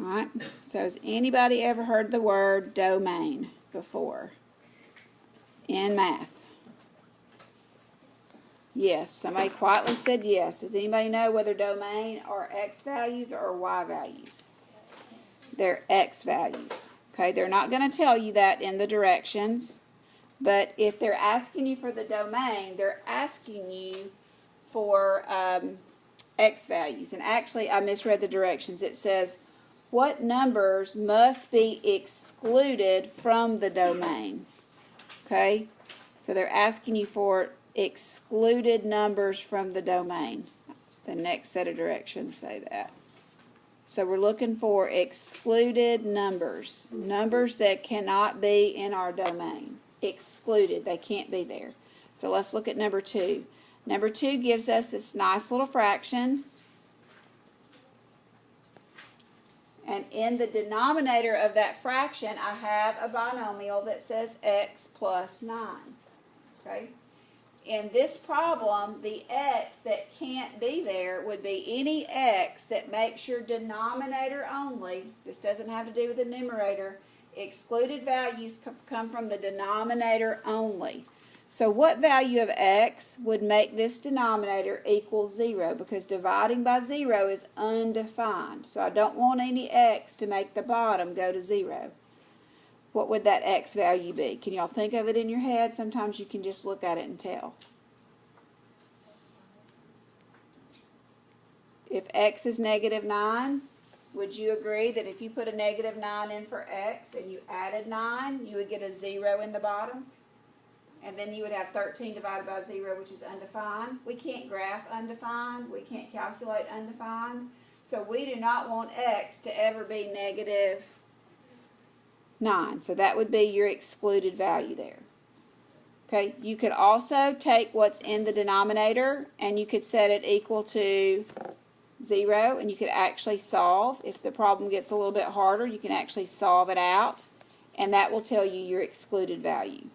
Alright, so has anybody ever heard the word domain before in math? Yes, somebody quietly said yes. Does anybody know whether domain are x values or y values? They're x values. Okay, they're not going to tell you that in the directions, but if they're asking you for the domain, they're asking you for x values. And actually, I misread the directions. It says, what numbers must be excluded from the domain? Okay, so they're asking you for excluded numbers from the domain. The next set of directions say that. So we're looking for excluded numbers, numbers that cannot be in our domain. Excluded, they can't be there. So let's look at number 2. Number 2 gives us this nice little fraction. And in the denominator of that fraction, I have a binomial that says x plus 9. Okay? In this problem, the x that can't be there would be any x that makes your denominator only. This doesn't have to do with the numerator. Excluded values come from the denominator only. So what value of x would make this denominator equal 0? Because dividing by 0 is undefined. So I don't want any x to make the bottom go to 0. What would that x value be? Can y'all think of it in your head? Sometimes you can just look at it and tell. If x is -9, would you agree that if you put a -9 in for x and you added 9, you would get a 0 in the bottom? And then you would have 13 divided by 0, which is undefined. We can't graph undefined. We can't calculate undefined. So we do not want x to ever be -9. So that would be your excluded value there. Okay, you could also take what's in the denominator and you could set it equal to 0, and you could actually solve. If the problem gets a little bit harder, you can actually solve it out, and that will tell you your excluded value.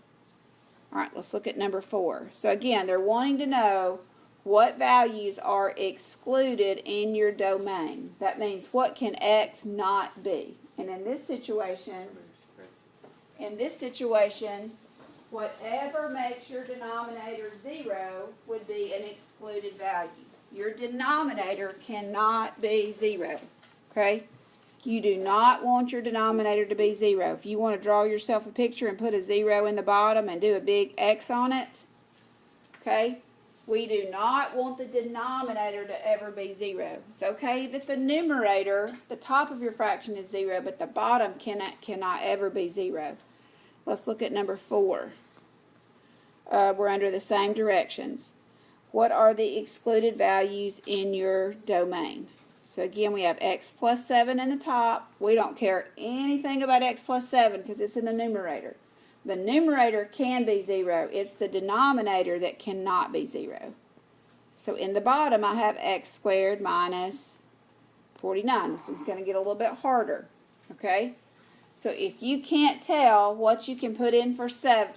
Alright, let's look at number 4. So again, they're wanting to know what values are excluded in your domain. That means what can x not be? And in this situation, whatever makes your denominator 0 would be an excluded value. Your denominator cannot be 0. Okay? You do not want your denominator to be 0. If you want to draw yourself a picture and put a 0 in the bottom and do a big X on it, okay? We do not want the denominator to ever be 0. It's okay that the numerator, the top of your fraction is 0, but the bottom cannot ever be 0. Let's look at number 4. We're under the same directions. What are the excluded values in your domain? So again, we have x plus 7 in the top. We don't care anything about x plus 7 because it's in the numerator. The numerator can be 0. It's the denominator that cannot be 0. So in the bottom, I have x squared minus 49. This one's going to get a little bit harder. Okay? So if you can't tell what you can put in for 7,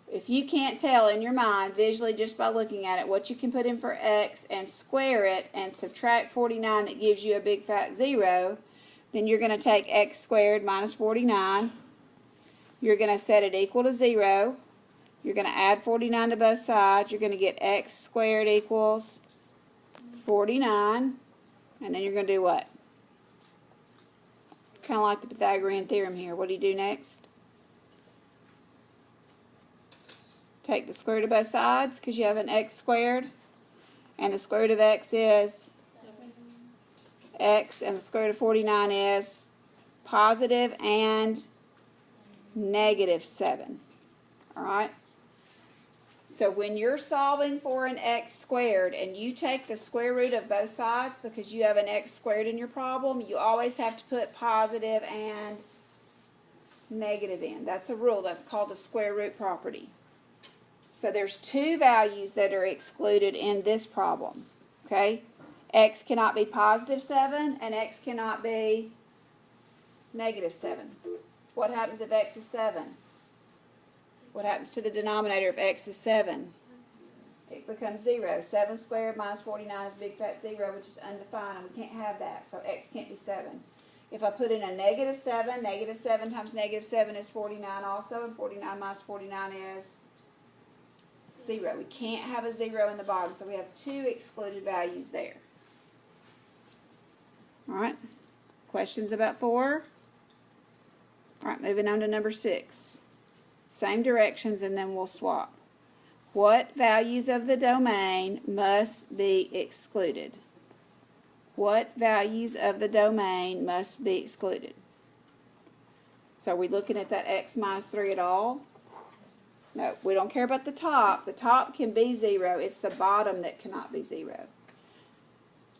if you can't tell in your mind visually just by looking at it what you can put in for x and square it and subtract 49 that gives you a big fat 0, then you're going to take x squared minus 49. You're going to set it equal to 0. You're going to add 49 to both sides. You're going to get x squared equals 49. And then you're going to do what? Kind of like the Pythagorean theorem here. What do you do next? Take the square root of both sides because you have an x squared, and the square root of x is x, and the square root of 49 is positive and negative 7. Alright? So when you're solving for an x squared and you take the square root of both sides because you have an x squared in your problem, you always have to put positive and negative in. That's a rule. That's called the square root property. So there's 2 values that are excluded in this problem. Okay? X cannot be positive 7 and x cannot be negative 7. What happens if x is 7? What happens to the denominator if x is 7? It becomes 0. 7 squared minus 49 is a big fat 0, which is undefined, and we can't have that. So x can't be 7. If I put in a -7 times -7 is 49 also, and 49 minus 49 is 0. We can't have a 0 in the bottom, so we have 2 excluded values there. All right, questions about 4? All right, moving on to number 6. Same directions, and then we'll swap. What values of the domain must be excluded? What values of the domain must be excluded? So are we looking at that x minus 3 at all? No, we don't care about the top. The top can be 0. It's the bottom that cannot be 0.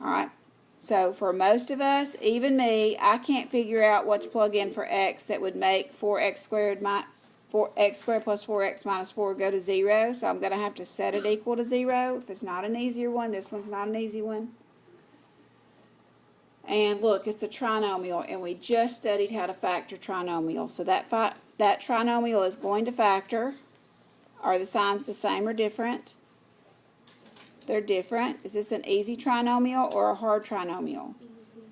All right. So for most of us, even me, I can't figure out what to plug in for x that would make 4x squared plus 4x minus 4 go to 0. So I'm going to have to set it equal to 0. If it's not an easier one, this one's not an easy one. And look, it's a trinomial, and we just studied how to factor trinomial. So that trinomial is going to factor. Are the signs the same or different? They're different. Is this an easy trinomial or a hard trinomial?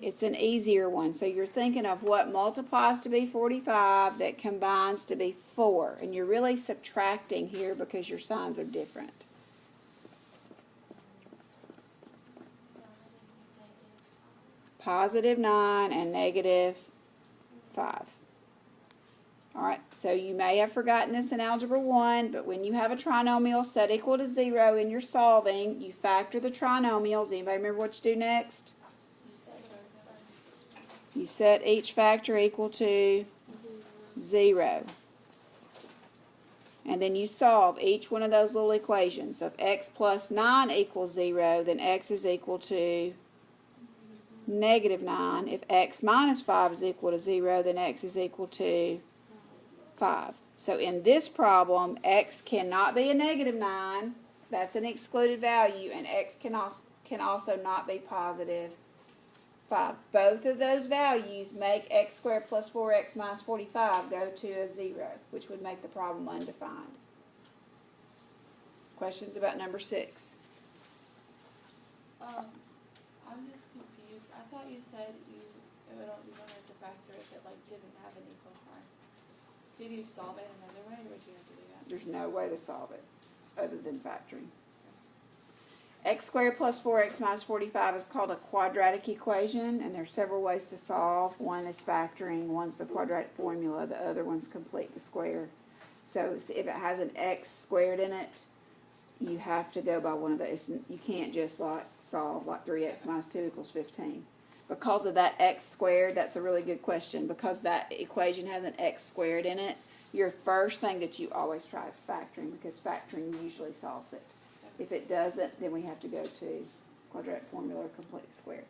It's an easier one. So you're thinking of what multiplies to be 45 that combines to be 4. And you're really subtracting here because your signs are different. Positive 9 and negative 5. Alright, so you may have forgotten this in Algebra 1, but when you have a trinomial set equal to 0 in your solving, you factor the trinomials. Anybody remember what you do next? You set each factor equal to 0. And then you solve each one of those little equations. So if x plus 9 equals 0, then x is equal to negative 9. If x minus 5 is equal to 0, then x is equal to 5. So in this problem, x cannot be a negative 9. That's an excluded value. And x can also not be positive 5. Both of those values make x squared plus 4x minus 45 go to a 0, which would make the problem undefined. Questions about number 6? I'm just confused. I thought you said you don't have to factor if it didn't have an equal sign. Did you solve it another way, or would you have to do that? There's no way to solve it other than factoring. X squared plus 4x minus 45 is called a quadratic equation, and there's several ways to solve. One is factoring, one's the quadratic formula, the other one's complete the square. So if it has an x squared in it, you have to go by one of those. You can't just solve 3x minus 2 equals 15. Because of that x squared, that's a really good question. Because that equation has an x squared in it, your first thing that you always try is factoring, because factoring usually solves it. If it doesn't, then we have to go to quadratic formula or complete square.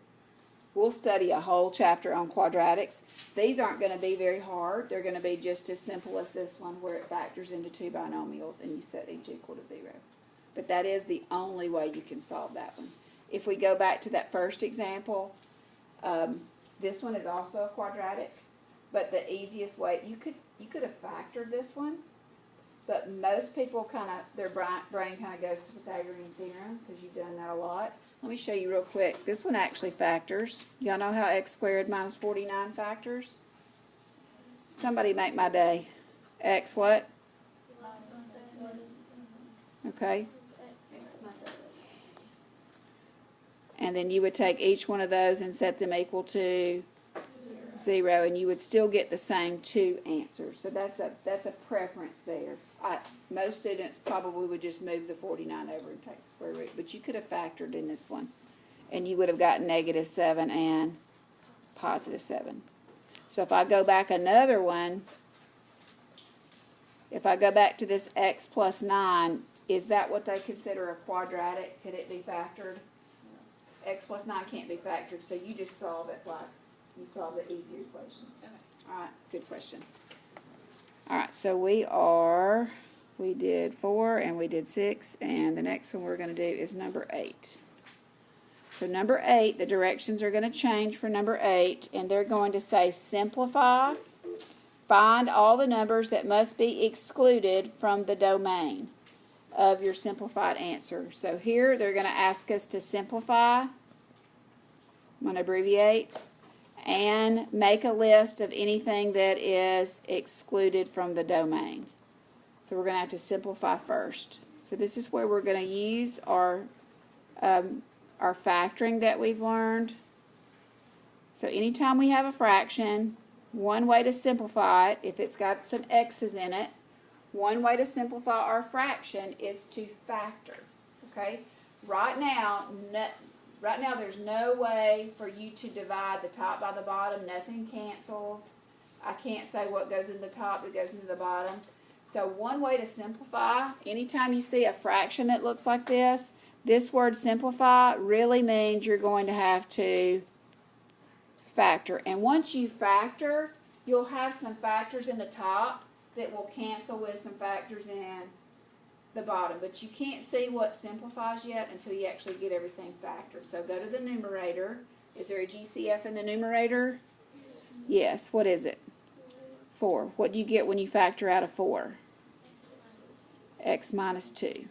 We'll study a whole chapter on quadratics. These aren't going to be very hard. They're going to be just as simple as this one, where it factors into 2 binomials and you set each equal to 0. But that is the only way you can solve that one. If we go back to that first example, this one is also a quadratic, but the easiest way, you could have factored this one, but most people their brain kind of goes to Pythagorean theorem, because you've done that a lot. Let me show you real quick. This one actually factors. Y'all know how x squared minus 49 factors? Somebody make my day. X what? Okay. And then you would take each one of those and set them equal to 0, and you would still get the same 2 answers. So that's a preference there. Most students probably would just move the 49 over and take the square root, but you could have factored in this one, and you would have gotten -7 and +7. So if I go back another one, if I go back to this x plus 9, is that what they consider a quadratic? Could it be factored? X plus 9 can't be factored, so you just solve it like you solve the easier equations. Okay. All right, good question. All right, so we did 4 and we did 6, and the next one we're going to do is number 8. So number 8, the directions are going to change for number 8, and they're going to say simplify, find all the numbers that must be excluded from the domain of your simplified answer. So here they're going to ask us to simplify. I'm going to abbreviate. and make a list of anything that is excluded from the domain. So we're going to have to simplify first. So this is where we're going to use our factoring that we've learned. So anytime we have a fraction, one way to simplify it, if it's got some x's in it, one way to simplify our fraction is to factor. Okay? Right now there's no way for you to divide the top by the bottom. Nothing cancels. I can't say what goes in the top that goes into the bottom. So one way to simplify, anytime you see a fraction that looks like this word simplify really means you're going to have to factor. And once you factor, you'll have some factors in the top that will cancel with some factors in the bottom. But you can't see what simplifies yet until you actually get everything factored. So go to the numerator. Is there a GCF in the numerator? Yes. What is it? 4. What do you get when you factor out of 4? X minus 2.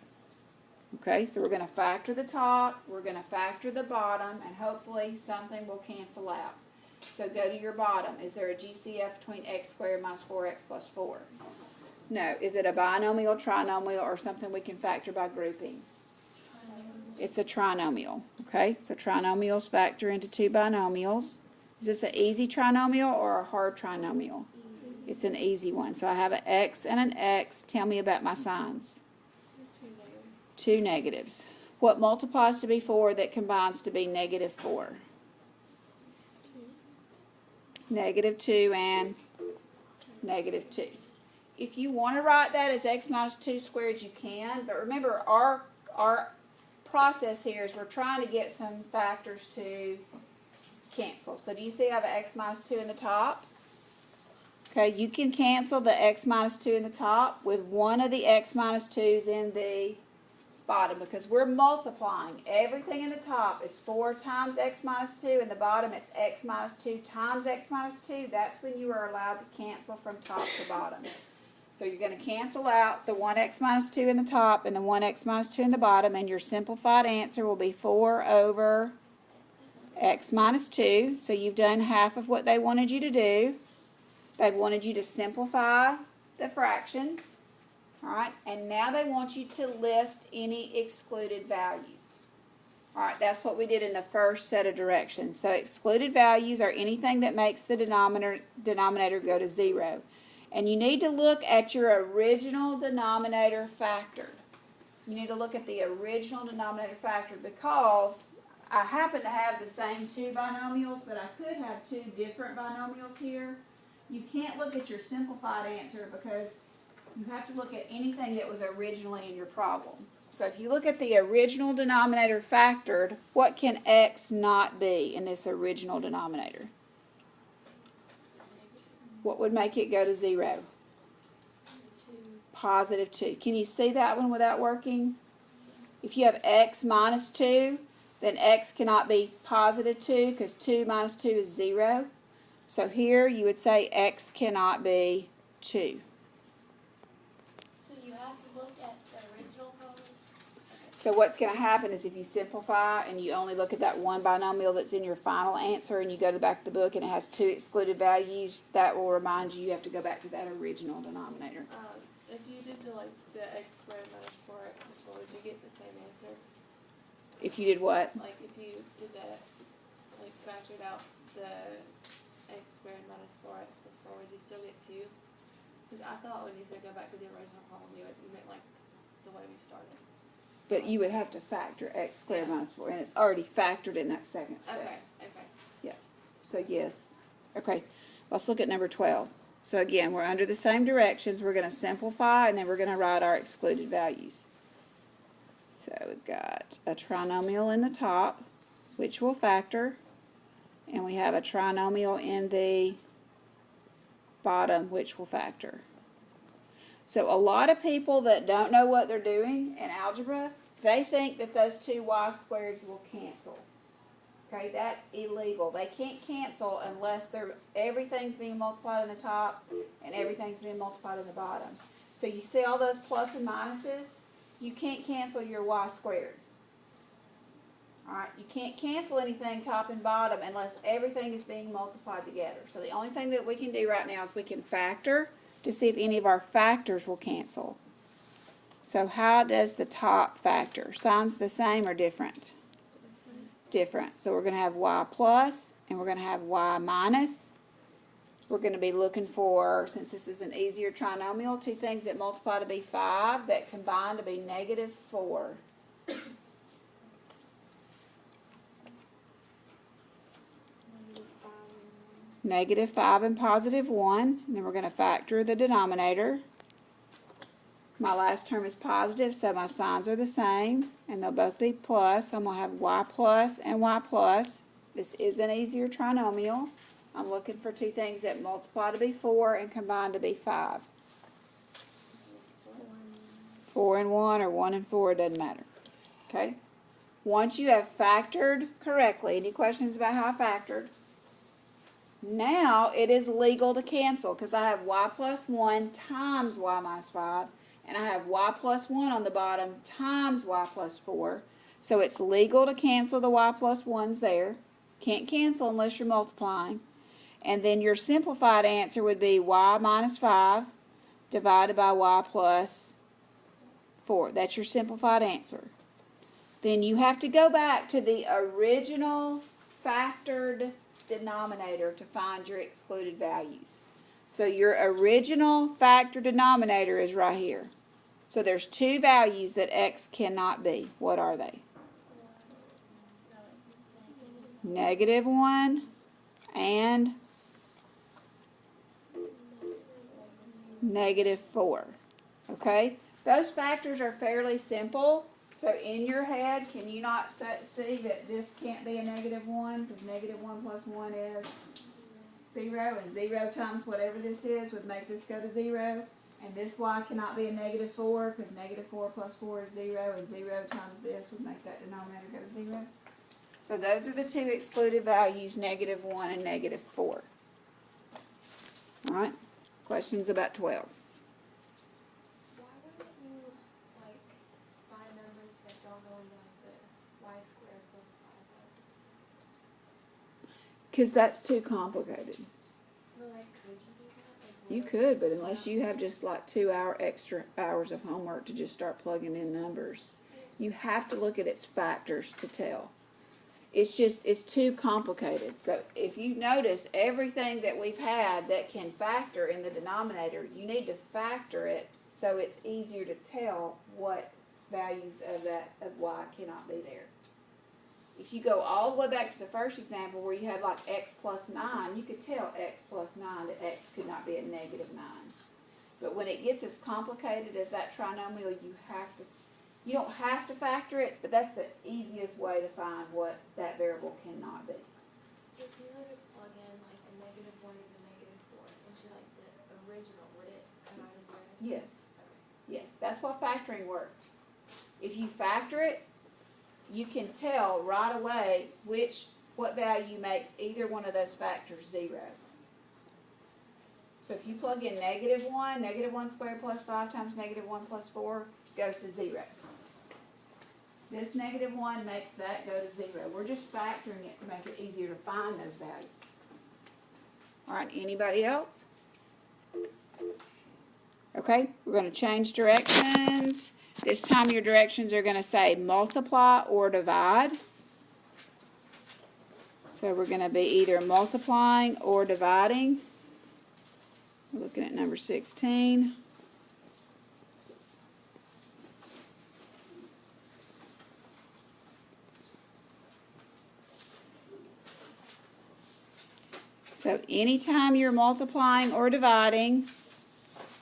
Okay, so we're going to factor the top, we're going to factor the bottom, and hopefully something will cancel out. So go to your bottom. Is there a GCF between x squared minus 4x plus 4? No. Is it a binomial, trinomial, or something we can factor by grouping? It's a trinomial. Okay, so trinomials factor into two binomials. Is this an easy trinomial or a hard trinomial? It's an easy one. So I have an x and an x. Tell me about my signs. Two negatives. What multiplies to be 4 that combines to be negative 4? Negative 2 and negative 2. If you want to write that as x minus 2 squared, you can. But remember, our process here is we're trying to get some factors to cancel. So do you see I have an x minus 2 in the top? Okay, you can cancel the x minus 2 in the top with one of the x minus 2's in the bottom because we're multiplying. Everything in the top is 4 times x minus 2. In the bottom, it's x minus 2 times x minus 2. That's when you are allowed to cancel from top to bottom. So you're going to cancel out the 1x minus 2 in the top and the 1x minus 2 in the bottom, and your simplified answer will be 4 over x minus 2. So you've done half of what they wanted you to do. They wanted you to simplify the fraction. Alright, and now they want you to list any excluded values. Alright, that's what we did in the first set of directions. So excluded values are anything that makes the denominator go to 0. And you need to look at your original denominator factored. You need to look at the original denominator factored because I happen to have the same two binomials, but I could have two different binomials here. You can't look at your simplified answer because you have to look at anything that was originally in your problem. So if you look at the original denominator factored, what can x not be in this original denominator? What would make it go to 0? Positive 2. Can you see that one without working? If you have x minus 2, then x cannot be positive 2 because 2 minus 2 is 0. So here you would say x cannot be 2. So you have to look at the original problem? So what's going to happen is if you simplify and you only look at that one binomial that's in your final answer and you go to the back of the book and it has two excluded values, that will remind you have to go back to that original denominator. If you did the x squared minus 4x plus 4, would you get the same answer? If you did what? Like if you did that, like factored out the x squared minus 4x plus 4, would you still get 2? Because I thought when you said go back to the original problem, you meant like the way we started. But you would have to factor x squared minus 4, and it's already factored in that second step. Okay. Yeah. So yes. Okay. Let's look at number 12. So again, we're under the same directions. We're going to simplify, and then we're going to write our excluded values. So we've got a trinomial in the top, which will factor, and we have a trinomial in the bottom, which will factor. So a lot of people that don't know what they're doing in algebra, they think that those two y squareds will cancel. Okay, that's illegal. They can't cancel unless everything's being multiplied in the top and everything's being multiplied in the bottom. So you see all those plus and minuses? You can't cancel your y squareds. Alright, you can't cancel anything top and bottom unless everything is being multiplied together. So the only thing that we can do right now is we can factor to see if any of our factors will cancel. So how does the top factor? Signs the same or different? Different. So we're going to have y plus and we're going to have y minus. We're going to be looking for, since this is an easier trinomial, two things that multiply to be 5 that combine to be negative 4. Negative 5 and positive 1. And then we're going to factor the denominator. My last term is positive, so my signs are the same. And they'll both be plus. So I'm going to have y plus and y plus. This is an easier trinomial. I'm looking for two things that multiply to be 4 and combine to be 5. 4 and 1 or 1 and 4, it doesn't matter. Okay? Once you have factored correctly, any questions about how I factored? Now it is legal to cancel because I have y plus 1 times y minus 5 and I have y plus 1 on the bottom times y plus 4. So it's legal to cancel the y plus 1's there. Can't cancel unless you're multiplying. And then your simplified answer would be y minus 5 divided by y plus 4. That's your simplified answer. Then you have to go back to the original factored denominator to find your excluded values. So your original factor denominator is right here. So there's two values that x cannot be. What are they? Negative 1 and negative 4. Okay? Those factors are fairly simple. So in your head, can you not see that this can't be a negative 1 because negative 1 plus 1 is 0, and 0 times whatever this is would make this go to 0, and this y cannot be a negative 4 because negative 4 plus 4 is 0, and 0 times this would make that denominator go to 0. So those are the two excluded values, negative 1 and negative 4. Alright, questions about 12? Why wouldn't you, like, find numbers that don't go into like the y squared plus 5y squared? Because that's too complicated. But, like, could you do that? Like, You what- could, but unless you have just like 2 extra hours of homework to just start plugging in numbers, you have to look at its factors to tell. It's too complicated. So if you notice everything that we've had that can factor in the denominator, you need to factor it so it's easier to tell what values of y cannot be there. If you go all the way back to the first example where you had like x plus 9, you could tell x plus 9 that x could not be a negative 9. But when it gets as complicated as that trinomial, you don't have to factor it, but that's the easiest way to find what that variable cannot be. If you were to plug in like the negative 1 and the negative 4 into like the original, would it come out as 0? Yes. Yes, that's what factoring works. If you factor it, you can tell right away what value makes either one of those factors 0. So if you plug in negative 1 squared plus 5 times negative 1 plus 4 goes to 0. This negative 1 makes that go to 0. We're just factoring it to make it easier to find those values. All right, anybody else? Okay, we're going to change directions. This time your directions are going to say multiply or divide. So we're going to be either multiplying or dividing. We're looking at number 16. So anytime you're multiplying or dividing,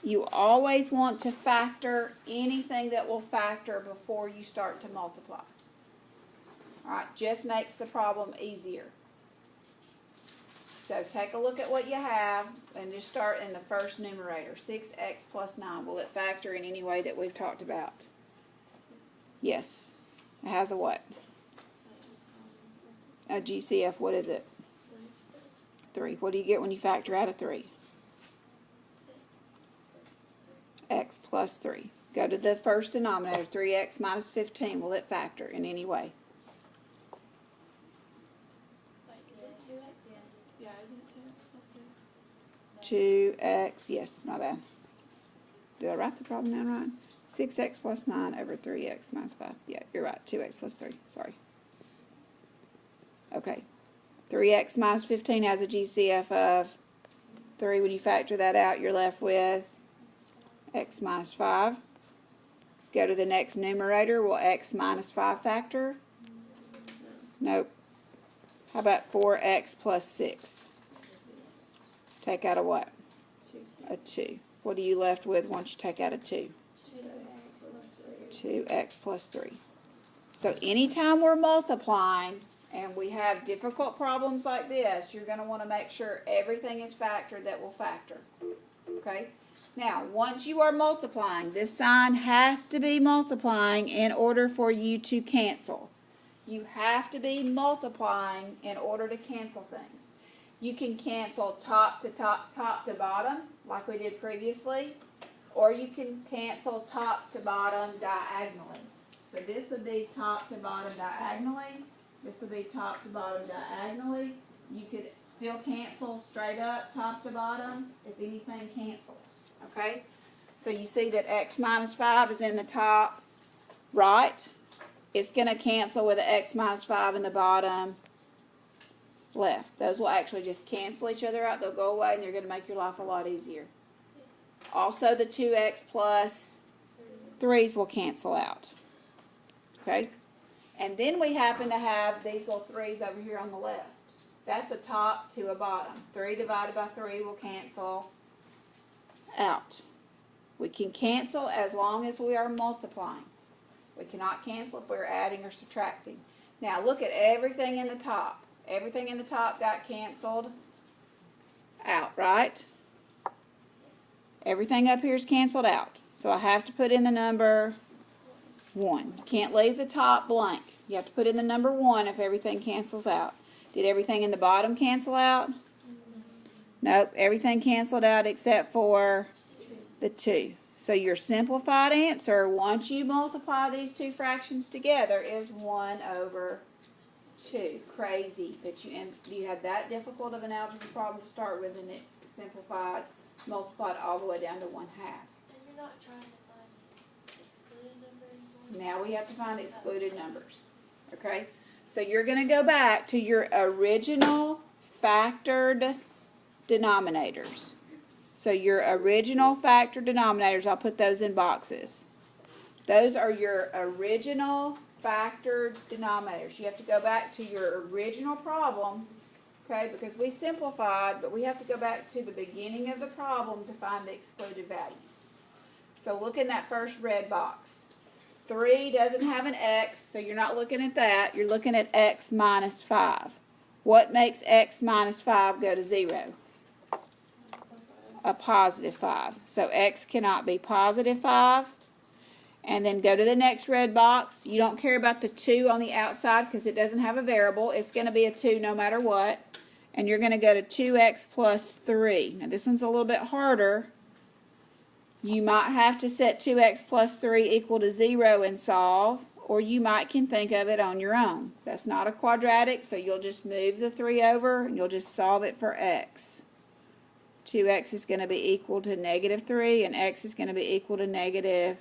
you always want to factor anything that will factor before you start to multiply. Alright, just makes the problem easier. So take a look at what you have and just start in the first numerator. 6x plus 9. Will it factor in any way that we've talked about? Yes. It has a what? A GCF. What is it? 3. What do you get when you factor out of 3? X plus 3. Go to the first denominator, 3x minus 15. Will it factor in any way? 2x, yes, my bad. Did I write the problem down right? 6x plus 9 over 3x minus 5. Yeah, you're right. 2x plus 3. Sorry. Okay. 3x minus 15 has a GCF of 3. When you factor that out, you're left with x minus 5. Go to the next numerator. Will x minus 5 factor? Nope. How about 4x plus 6? Take out a what? A 2. What are you left with once you take out a 2? 2x plus 3. So anytime we're multiplying and we have difficult problems like this, you're going to want to make sure everything is factored that will factor. Okay? Now, once you are multiplying, this sign has to be multiplying in order for you to cancel. You have to be multiplying in order to cancel things. You can cancel top to top, top to bottom, like we did previously, or you can cancel top to bottom diagonally. So this would be top to bottom diagonally. This would be top to bottom diagonally. You could still cancel straight up, top to bottom, if anything cancels. Okay? So you see that x minus 5 is in the top right. It's going to cancel with the x minus 5 in the bottom left. Those will actually just cancel each other out. They'll go away and they're going to make your life a lot easier. Also, the 2x plus 3's will cancel out. Okay? And then we happen to have these little 3's over here on the left. That's a top to a bottom. 3 divided by 3 will cancel out. We can cancel as long as we are multiplying. We cannot cancel if we're adding or subtracting. Now look at everything in the top. Everything in the top got canceled out, right? Everything up here is canceled out. So I have to put in the number 1. You can't leave the top blank. You have to put in the number 1 if everything cancels out. Did everything in the bottom cancel out? Nope. Everything canceled out except for the 2. So your simplified answer, once you multiply these two fractions together, is 1 over 2. Crazy that you had that difficult of an algebra problem to start with, and it simplified, multiplied all the way down to 1/2. And you're not trying to find the excluded number anymore? Now we have to find excluded numbers. Okay? So you're going to go back to your original factored denominators. So your original factored denominators, I'll put those in boxes. Those are your original factored denominators. You have to go back to your original problem, okay, because we simplified, but we have to go back to the beginning of the problem to find the excluded values. So look in that first red box. 3 doesn't have an x, so you're not looking at that. You're looking at x minus 5. What makes x minus 5 go to 0? A positive 5. So x cannot be positive 5. And then go to the next red box. You don't care about the 2 on the outside because it doesn't have a variable. It's going to be a 2 no matter what. And you're going to go to 2x plus 3. Now this one's a little bit harder. You might have to set 2x plus 3 equal to 0 and solve, or you might can think of it on your own. That's not a quadratic, so you'll just move the 3 over and you'll just solve it for x. 2x is going to be equal to negative 3, and x is going to be equal to negative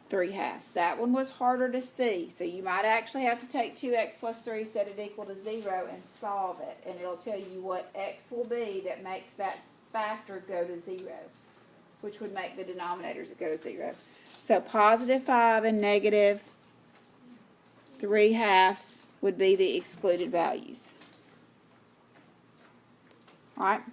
3/2. That one was harder to see, so you might actually have to take 2x plus 3, set it equal to 0, and solve it, and it'll tell you what x will be that makes that factor go to 0, which would make the denominators go to 0. So positive 5 and negative 3/2 would be the excluded values. Alright,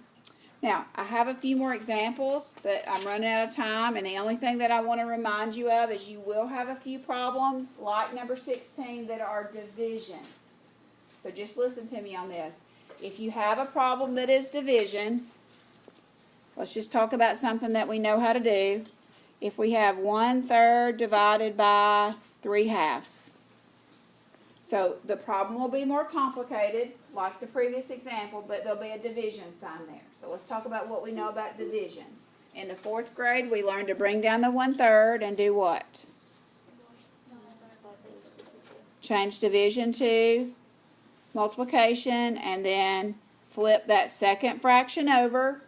now I have a few more examples, but I'm running out of time, and the only thing that I want to remind you of is you will have a few problems like number 16 that are division. So just listen to me on this. If you have a problem that is division, let's just talk about something that we know how to do. If we have 1/3 divided by 3/2. So the problem will be more complicated, like the previous example, but there'll be a division sign there. So let's talk about what we know about division. In the 4th grade, we learned to bring down the 1/3 and do what? Change division to multiplication, and then flip that second fraction over,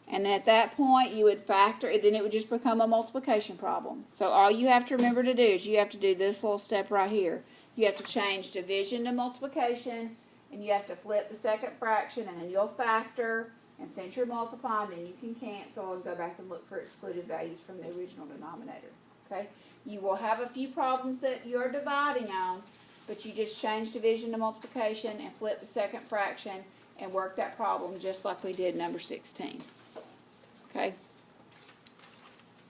and at that point you would factor, then it would just become a multiplication problem. So all you have to remember to do is you have to do this little step right here. You have to change division to multiplication, and you have to flip the second fraction, and then you'll factor, and since you're multiplying, then you can cancel and go back and look for excluded values from the original denominator. Okay? You will have a few problems that you're dividing on, but you just change division to multiplication and flip the second fraction and work that problem just like we did number 16. Okay?